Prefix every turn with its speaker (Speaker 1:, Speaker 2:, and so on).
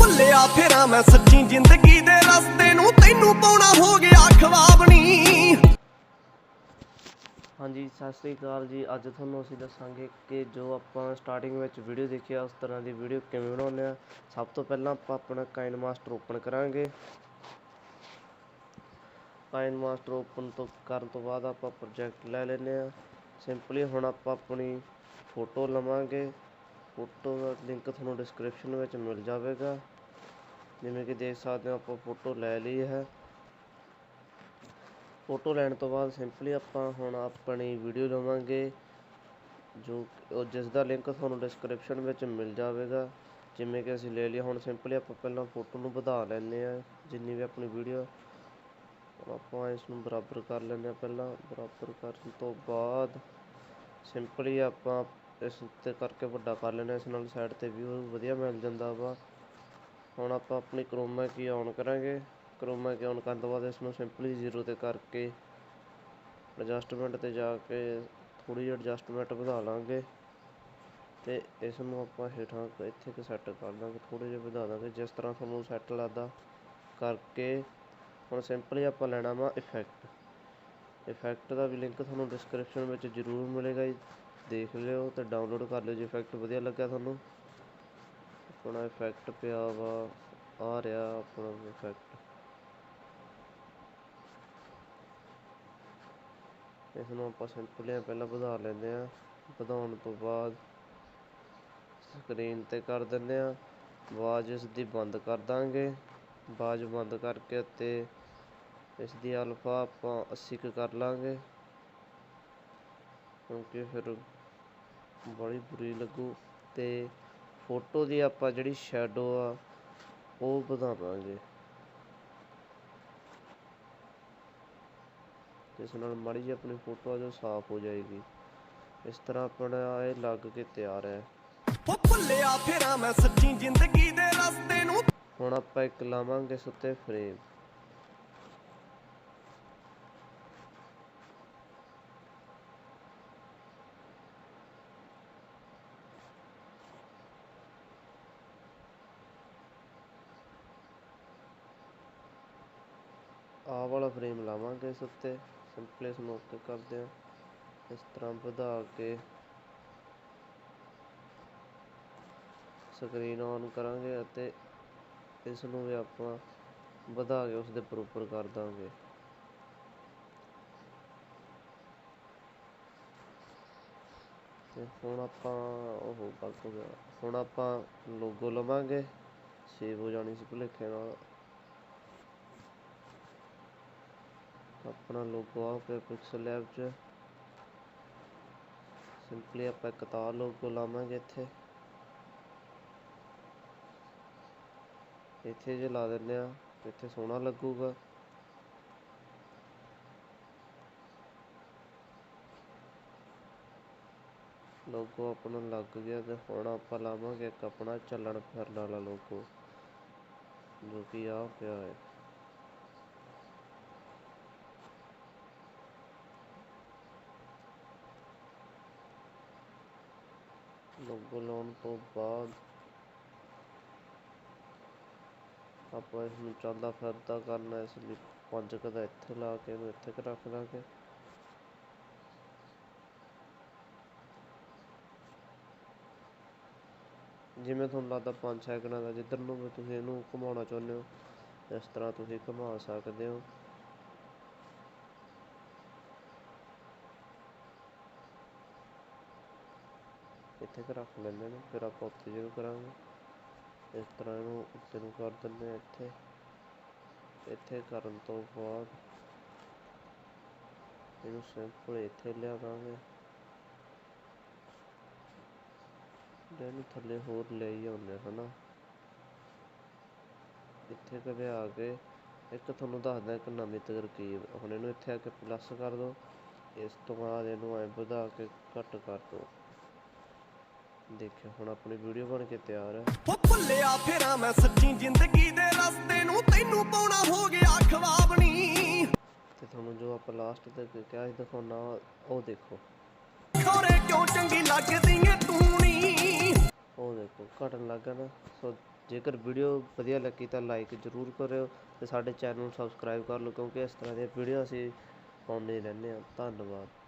Speaker 1: ਭੁੱਲਿਆ ਫਿਰਾਂ ਮੈਂ ਸੱਚੀ ਜ਼ਿੰਦਗੀ ਦੇ ਰਸਤੇ ਨੂੰ, ਤੈਨੂੰ ਪਾਉਣਾ ਹੋ ਗਿਆ ਖਵਾਬ ਨੀ।
Speaker 2: ਹਾਂਜੀ ਸਤਿ ਸ੍ਰੀ ਅਕਾਲ ਜੀ। ਅੱਜ ਤੁਹਾਨੂੰ ਅਸੀਂ ਦੱਸਾਂਗੇ ਕਿ ਜੋ ਆਪਾਂ ਸਟਾਰਟਿੰਗ ਵਿੱਚ ਵੀਡੀਓ ਦੇਖੀ ਆ ਉਸ ਤਰ੍ਹਾਂ ਦੀ ਵੀਡੀਓ ਕਿਵੇਂ ਬਣਾਉਂਦੇ ਆ। ਸਭ ਤੋਂ ਪਹਿਲਾਂ ਆਪਾਂ ਆਪਣਾ ਕਾਈਨਮਾਸਟਰ ਓਪਨ ਕਰਾਂਗੇ। ਕਾਈਨਮਾਸਟਰ ਓਪਨ ਕਰਨ ਤੋਂ ਬਾਅਦ ਆਪਾਂ ਪ੍ਰੋਜੈਕਟ ਲੈ ਲੈਂਦੇ ਆ। ਸਿੰਪਲੀ ਹੁਣ ਆਪਾਂ ਆਪਣੀ ਫੋਟੋ ਲਵਾਂਗੇ। ਫੋਟੋ ਦਾ ਲਿੰਕ ਤੁਹਾਨੂੰ ਡਿਸਕ੍ਰਿਪਸ਼ਨ ਵਿੱਚ ਮਿਲ ਜਾਵੇਗਾ। ਜਿਵੇਂ ਕਿ ਦੇਖ ਸਕਦੇ ਹੋ ਆਪਾਂ ਫੋਟੋ ਲੈ ਲਈ ਹੈ। ਫੋਟੋ ਲੈਣ ਤੋਂ ਬਾਅਦ ਸਿੰਪਲੀ ਆਪਾਂ ਹੁਣ ਆਪਣੀ ਵੀਡੀਓ ਲਵਾਂਗੇ ਜਿਸ ਦਾ ਲਿੰਕ ਤੁਹਾਨੂੰ ਡਿਸਕ੍ਰਿਪਸ਼ਨ ਵਿੱਚ ਮਿਲ ਜਾਵੇਗਾ। ਜਿਵੇਂ ਕਿ ਅਸੀਂ ਲੈ ਲਿਆ। ਹੁਣ ਸਿੰਪਲੀ ਆਪਾਂ ਪਹਿਲਾਂ ਫੋਟੋ ਨੂੰ ਵਧਾ ਲੈਂਦੇ ਹਾਂ। ਜਿੰਨੀ ਵੀ ਆਪਣੀ ਵੀਡੀਓ ਆਪਾਂ ਇਸ ਨੂੰ ਬਰਾਬਰ ਕਰ ਲੈਂਦੇ ਹਾਂ। ਪਹਿਲਾਂ ਬਰਾਬਰ ਕਰਨ ਤੋਂ ਬਾਅਦ ਸਿੰਪਲੀ ਆਪਾਂ ਇਸ ਉੱਤੇ ਕਰਕੇ ਵੱਡਾ ਕਰ ਲੈਂਦੇ ਹਾਂ। ਇਸ ਨਾਲ ਸਾਈਡ 'ਤੇ ਵਿਊ ਵਧੀਆ ਮਿਲ ਜਾਂਦਾ ਵਾ। ਹੁਣ ਆਪਾਂ ਆਪਣੀ ਕਰੋਮਾ ਕੀ ਔਨ ਕਰਾਂਗੇ। ਕਰੋਮਾ ਕੀ ਔਨ ਕਰਨ ਤੋਂ ਬਾਅਦ ਇਸ ਨੂੰ ਸਿੰਪਲੀ 0 'ਤੇ ਕਰਕੇ ਐਡਜਸਟਮੈਂਟ 'ਤੇ ਜਾ ਕੇ ਥੋੜ੍ਹੀ ਜਿਹੀ ਐਡਜਸਟਮੈਂਟ ਵਧਾ ਲਾਂਗੇ ਅਤੇ ਇਸ ਨੂੰ ਆਪਾਂ ਹੇਠਾਂ ਇੱਥੇ ਕੁ ਸੈੱਟ ਕਰ ਦਾਂਗੇ। ਥੋੜ੍ਹੇ ਜਿਹੇ ਵਧਾ ਦਾਂਗੇ ਜਿਸ ਤਰ੍ਹਾਂ ਤੁਹਾਨੂੰ ਸੈੱਟ ਲੱਗਦਾ ਕਰਕੇ। ਹੁਣ ਸਿੰਪਲੀ ਆਪਾਂ ਲੈਣਾ ਵਾ ਇਫੈਕਟ ਦਾ ਵੀ ਲਿੰਕ ਤੁਹਾਨੂੰ ਡਿਸਕ੍ਰਿਪਸ਼ਨ ਵਿੱਚ ਜ਼ਰੂਰ ਮਿਲੇਗਾ ਜੀ। ਦੇਖ ਲਿਓ ਅਤੇ ਡਾਊਨਲੋਡ ਕਰ ਲਿਓ ਜੇ ਇਫੈਕਟ ਵਧੀਆ ਲੱਗਿਆ ਤੁਹਾਨੂੰ। ਆਪਣਾ ਇਫੈਕਟ ਪਿਆ ਵਾ ਆ ਰਿਹਾ ਆਪਣਾ ਇਫੈਕਟ। ਇਸ ਨੂੰ ਆਪਾਂ ਸਿੰਪਲੀ ਪਹਿਲਾਂ ਵਧਾ ਲੈਂਦੇ ਹਾਂ। ਵਧਾਉਣ ਤੋਂ ਬਾਅਦ ਸਕਰੀਨ 'ਤੇ ਕਰ ਦਿੰਦੇ ਹਾਂ। ਆਵਾਜ਼ ਇਸ ਦੀ ਬੰਦ ਕਰ ਦਾਂਗੇ। ਆਵਾਜ਼ ਬੰਦ ਕਰਕੇ ਅਤੇ ਇਸ ਦੀ ਅਲਫਾ ਆਪਾਂ 80 ਕੁ ਕਰ ਲਾਂਗੇ ਕਿਉਂਕਿ ਫਿਰ ਬੜੀ ਬੁਰੀ ਲੱਗੂ। ਅਤੇ ਫੋਟੋ ਦੀ ਆਪਾਂ ਜਿਹੜੀ ਸ਼ੈਡੋ ਆ ਉਹ ਵਧਾਵਾਂਗੇ ਜਿਸ ਨਾਲ ਮਾੜੀ ਜਿਹੀ ਆਪਣੀ ਫੋਟੋ ਆ ਜੋ ਸਾਫ਼ ਹੋ ਜਾਏਗੀ। ਇਸ ਤਰ੍ਹਾਂ ਆਪਣਾ ਇਹ ਲੱਗ ਕੇ ਤਿਆਰ ਹੈ।
Speaker 1: ਭੁੱਲਿਆ ਫਿਰਾਂ ਮੈਂ ਸੱਚੀ ਜ਼ਿੰਦਗੀ ਦੇ ਰਸਤੇ ਨੂੰ।
Speaker 2: ਹੁਣ ਆਪਾਂ ਇੱਕ ਲਾਵਾਂਗੇ ਇਸ ਉੱਤੇ ਫਰੇਮ। ਆਹ ਵਾਲਾ ਫਰੇਮ ਲਾਵਾਂਗੇ ਇਸ ਉੱਤੇ। ਸਿੰਪਲੀ ਇਸ ਨੂੰ ਓਕੇ ਕਰਦੇ ਹਾਂ। ਇਸ ਤਰ੍ਹਾਂ ਵਧਾ ਕੇ ਸਕਰੀਨ ਔਨ ਕਰਾਂਗੇ ਅਤੇ ਇਸ ਨੂੰ ਵੀ ਆਪਾਂ ਵਧਾ ਕੇ ਉਸਦੇ ਬਰਾਬਰ ਕਰ ਦਾਂਗੇ। ਅਤੇ ਹੁਣ ਆਪਾਂ ਉਹ ਗਲਤ ਹੋ ਗਿਆ। ਹੁਣ ਆਪਾਂ ਲੋਗੋ ਲਵਾਂਗੇ। ਸੇਵ ਹੋ ਜਾਣੀ ਸੀ ਭੁਲੇਖੇ ਨਾਲ। ਆਪਣਾ ਲੋਗੋ ਆ ਪਿਆ ਪਿਕਸਲ ਲੈਬ 'ਚ। ਸਿੰਪਲੀ ਆਪਾਂ ਇੱਕ ਤਾਂ ਲੋਗੋ ਲਾਵਾਂਗੇ ਇੱਥੇ ਜੇ ਲਾ ਦਿੰਦੇ ਹਾਂ ਇੱਥੇ ਸੋਹਣਾ ਲੱਗੂਗਾ। ਲੋਗੋ ਆਪਣਾ ਲੱਗ ਗਿਆ ਅਤੇ ਹੁਣ ਆਪਾਂ ਲਾਵਾਂਗੇ ਇੱਕ ਆਪਣਾ ਚੱਲਣ ਫਿਰਨ ਵਾਲਾ ਲੋਗੋ ਜੋ ਕਿ ਆ ਪਿਆ ਹੈ। ਲੋਗੋ ਲਾਉਣ ਤੋਂ ਬਾਅਦ ਆਪਾਂ ਇਸ ਨੂੰ ਚੱਲਦਾ ਫਿਰਦਾ ਕਰਨਾ। ਇਸ ਲਈ 5 ਕੁ ਦਾ ਇੱਥੇ ਲਾ ਕੇ ਇਹਨੂੰ ਇੱਥੇ ਕੁ ਰੱਖ ਦਾਂਗੇ। ਜਿਵੇਂ ਤੁਹਾਨੂੰ ਲੱਗਦਾ 5 ਸੈਕਿੰਡਾਂ ਦਾ ਜਿੱਧਰ ਨੂੰ ਵੀ ਤੁਸੀਂ ਇਹਨੂੰ ਘੁਮਾਉਣਾ ਚਾਹੁੰਦੇ ਹੋ ਇਸ ਤਰ੍ਹਾਂ ਤੁਸੀਂ ਘੁਮਾ ਸਕਦੇ ਹੋ। ਇੱਥੇ ਕੁ ਰੱਖ ਲੈਂਦੇ ਨੇ। ਫਿਰ ਆਪਾਂ ਉੱਥੇ ਜਿਹਨੂੰ ਕਰਾਂਗੇ ਇਸ ਤਰ੍ਹਾਂ ਇਹਨੂੰ ਉੱਤੇ ਨੂੰ ਕਰ ਦਿੰਦੇ ਹਾਂ। ਇੱਥੇ ਕਰਨ ਤੋਂ ਬਾਅਦ ਇਹਨੂੰ ਸਿੰਪਲ ਇੱਥੇ ਲਿਆ ਦਾਂਗੇ। ਇਹਨੂੰ ਥੱਲੇ ਹੋਰ ਲੈ ਹੀ ਆਉਂਦੇ ਹੈ ਨਾ। ਇੱਥੇ ਕਦੇ ਆ ਕੇ ਇੱਕ ਤੁਹਾਨੂੰ ਦੱਸਦਾ ਇੱਕ ਨਵੀਂ ਤਰਕੀਬ। ਹੁਣ ਇਹਨੂੰ ਇੱਥੇ ਆ ਕੇ ਪਲੱਸ ਕਰ ਦਿਓ। ਇਸ ਤੋਂ ਬਾਅਦ ਇਹਨੂੰ ਐਂ ਵਧਾ ਕੇ ਘੱਟ ਕਰ ਦਿਓ। ਦੇਖਿਓ ਹੁਣ ਆਪਣੀ ਵੀਡੀਓ ਬਣ ਕੇ ਤਿਆਰ ਹੈ।
Speaker 1: ਭੁੱਲਿਆ ਫਿਰਾਂ ਮੈਂ ਸੱਚੀ ਜ਼ਿੰਦਗੀ ਦੇ ਰਸਤੇ ਨੂੰ, ਤੈਨੂੰ ਪਾਉਣਾ ਹੋ ਗਿਆ ਖਵਾਬ ਨੀ।
Speaker 2: ਤੇ ਤੁਹਾਨੂੰ ਜੋ ਆਪਾਂ ਲਾਸਟ ਤੇ ਕਿਹਾ ਸੀ ਦਿਖਾਉਣਾ ਉਹ ਦੇਖੋ।
Speaker 1: ਖੋਰੇ ਕਿਉਂ ਚੰਗੀ ਲੱਗਦੀ ਏ ਤੂੰ ਨੀ।
Speaker 2: ਉਹ ਦੇਖੋ ਘਟਣ ਲੱਗ ਗਿਆ ਨਾ। ਸੋ ਜੇਕਰ ਵੀਡੀਓ ਵਧੀਆ ਲੱਗੀ ਤਾਂ ਲਾਈਕ ਜ਼ਰੂਰ ਕਰਿਓ ਅਤੇ ਸਾਡੇ ਚੈਨਲ ਨੂੰ ਸਬਸਕ੍ਰਾਈਬ ਕਰ ਲਓ, ਕਿਉਂਕਿ ਇਸ ਤਰ੍ਹਾਂ ਦੀਆਂ ਵੀਡੀਓ ਅਸੀਂ ਪਾਉਂਦੇ ਰਹਿੰਦੇ ਹਾਂ। ਧੰਨਵਾਦ।